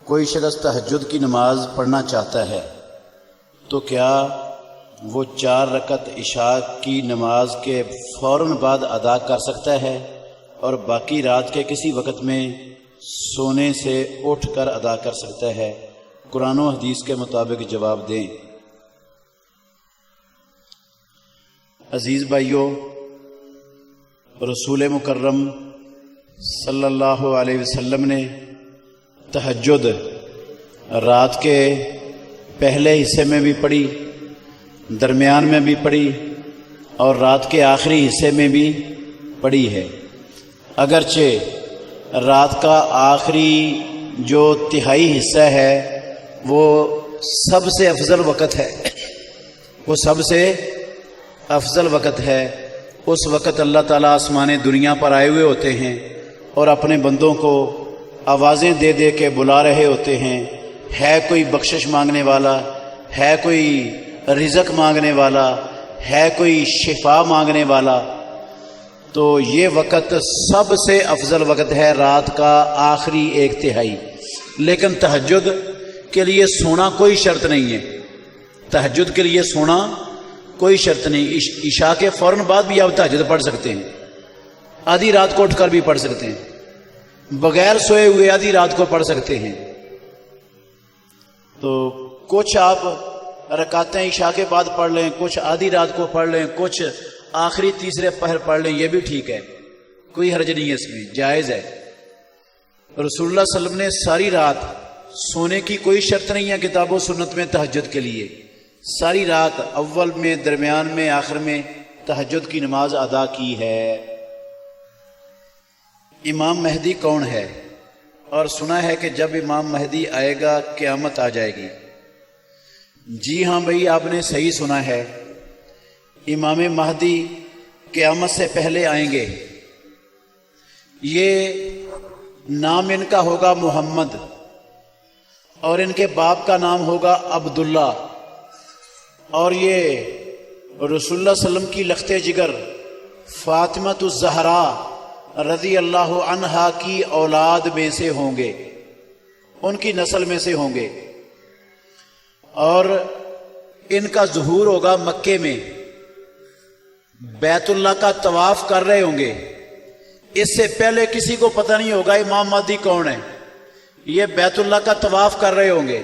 کوئی شخص تہجد کی نماز پڑھنا چاہتا ہے تو کیا وہ 4 رکعت عشاء کی نماز کے فوراً بعد ادا کر سکتا ہے اور باقی رات کے کسی وقت میں سونے سے اٹھ کر ادا کر سکتا ہے؟ قرآن و حدیث کے مطابق جواب دیں۔ عزیز بھائیو، رسول مکرم صلی اللہ علیہ وسلم نے تہجد رات کے پہلے حصے میں بھی پڑھی، درمیان میں بھی پڑھی اور رات کے آخری حصے میں بھی پڑھی ہے۔ اگرچہ رات کا آخری جو تہائی حصہ ہے وہ سب سے افضل وقت ہے، وہ سب سے افضل وقت ہے۔ اس وقت اللہ تعالیٰ آسمان دنیا پر آئے ہوئے ہوتے ہیں اور اپنے بندوں کو آوازیں دے دے کے بلا رہے ہوتے ہیں، ہے کوئی بخشش مانگنے والا، ہے کوئی رزق مانگنے والا، ہے کوئی شفا مانگنے والا۔ تو یہ وقت سب سے افضل وقت ہے، رات کا آخری 1/3۔ لیکن تہجد کے لیے سونا کوئی شرط نہیں ہے، تہجد کے لیے سونا کوئی شرط نہیں۔ عشاء کے فوراً بعد بھی آپ تہجد پڑھ سکتے ہیں، آدھی رات کو اٹھ کر بھی پڑھ سکتے ہیں، بغیر سوئے ہوئے آدھی رات کو پڑھ سکتے ہیں۔ تو کچھ آپ رکعتیں عشاء کے بعد پڑھ لیں، کچھ آدھی رات کو پڑھ لیں، کچھ آخری تیسرے پہر پڑھ لیں، یہ بھی ٹھیک ہے، کوئی حرج نہیں ہے، اس میں جائز ہے۔ رسول اللہ صلی اللہ علیہ وسلم نے ساری رات، سونے کی کوئی شرط نہیں ہے کتاب و سنت میں تہجد کے لیے، ساری رات اول میں، درمیان میں، آخر میں تہجد کی نماز ادا کی ہے۔ امام مہدی کون ہے؟ اور سنا ہے کہ جب امام مہدی آئے گا قیامت آ جائے گی۔ جی ہاں بھائی، آپ نے صحیح سنا ہے، امام مہدی قیامت سے پہلے آئیں گے۔ یہ نام ان کا ہوگا محمد اور ان کے باپ کا نام ہوگا عبداللہ، اور یہ رسول اللہ صلی اللہ علیہ وسلم کی لخت جگر فاطمۃ الزہرا رضی اللہ عنہا کی اولاد میں سے ہوں گے، ان کی نسل میں سے ہوں گے، اور ان کا ظہور ہوگا مکے میں، بیت اللہ کا طواف کر رہے ہوں گے۔ اس سے پہلے کسی کو پتہ نہیں ہوگا امام مہدی کون ہے، یہ بیت اللہ کا طواف کر رہے ہوں گے۔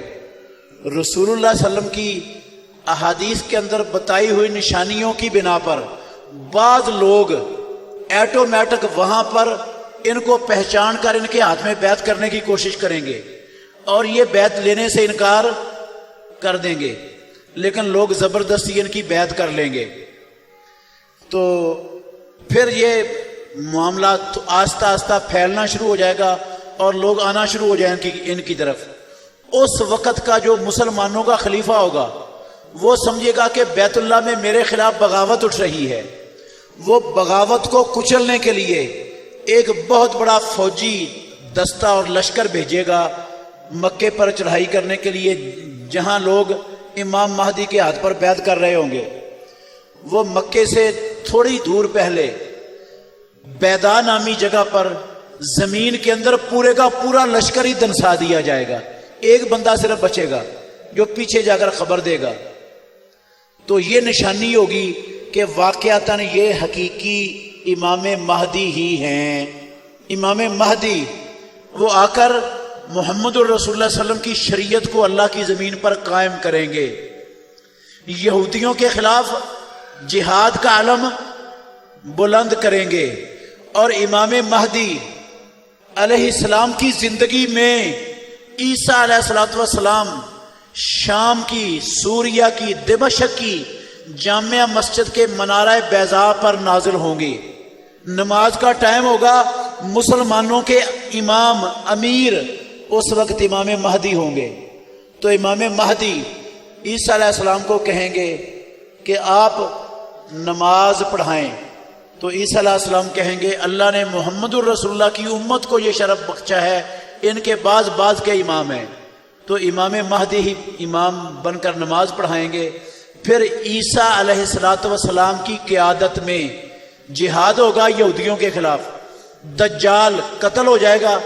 رسول اللہ صلی اللہ علیہ وسلم کی احادیث کے اندر بتائی ہوئی نشانیوں کی بنا پر بعض لوگ ایٹومیٹک وہاں پر ان کو پہچان کر ان کے ہاتھ میں بیعت کرنے کی کوشش کریں گے اور یہ بیعت لینے سے انکار کر دیں گے، لیکن لوگ زبردستی ان کی بیعت کر لیں گے۔ تو پھر یہ معاملہ آہستہ آہستہ پھیلنا شروع ہو جائے گا اور لوگ آنا شروع ہو جائیں ان کی طرف۔ اس وقت کا جو مسلمانوں کا خلیفہ ہوگا وہ سمجھے گا کہ بیت اللہ میں میرے خلاف بغاوت اٹھ رہی ہے، وہ بغاوت کو کچلنے کے لیے ایک بہت بڑا فوجی دستہ اور لشکر بھیجے گا مکے پر چڑھائی کرنے کے لیے، جہاں لوگ امام مہدی کے ہاتھ پر بیعت کر رہے ہوں گے۔ وہ مکے سے تھوڑی دور پہلے بیدا نامی جگہ پر زمین کے اندر پورے کا پورا لشکر ہی دنسا دیا جائے گا، ایک بندہ صرف بچے گا جو پیچھے جا کر خبر دے گا۔ تو یہ نشانی ہوگی کہ واقعتاً یہ حقیقی امام مہدی ہی ہیں۔ امام مہدی وہ آ کر محمد الرسول اللہ صلی اللہ علیہ وسلم کی شریعت کو اللہ کی زمین پر قائم کریں گے، یہودیوں کے خلاف جہاد کا علم بلند کریں گے، اور امام مہدی علیہ السلام کی زندگی میں عیسیٰ علیہ السلام شام کی، سوریہ کی، دمشق کی جامع مسجد کے منارہ بیضاء پر نازل ہوں گے۔ نماز کا ٹائم ہوگا، مسلمانوں کے امام، امیر اس وقت امام مہدی ہوں گے۔ تو امام مہدی عیسیٰ علیہ السلام کو کہیں گے کہ آپ نماز پڑھائیں، تو عیسیٰ علیہ السلام کہیں گے اللہ نے محمد الرسول اللہ کی امت کو یہ شرف بخشا ہے، ان کے بعض کے امام ہیں، تو امام مہدی ہی امام بن کر نماز پڑھائیں گے۔ پھر عیسیٰ علیہ السلام کی قیادت میں جہاد ہوگا یہودیوں کے خلاف، دجال قتل ہو جائے گا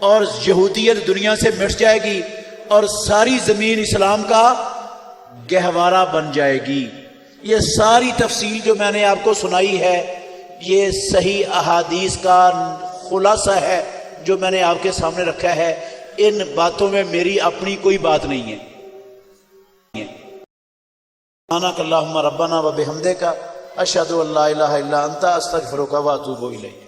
اور یہودیت دنیا سے مٹ جائے گی اور ساری زمین اسلام کا گہوارہ بن جائے گی۔ یہ ساری تفصیل جو میں نے آپ کو سنائی ہے یہ صحیح احادیث کا خلاصہ ہے جو میں نے آپ کے سامنے رکھا ہے، ان باتوں میں میری اپنی کوئی بات نہیں ہے۔ سبحانک اللہم ربنا و بحمدک اشہد ان لا الہ الا انت استغفرک و اتوب الیک۔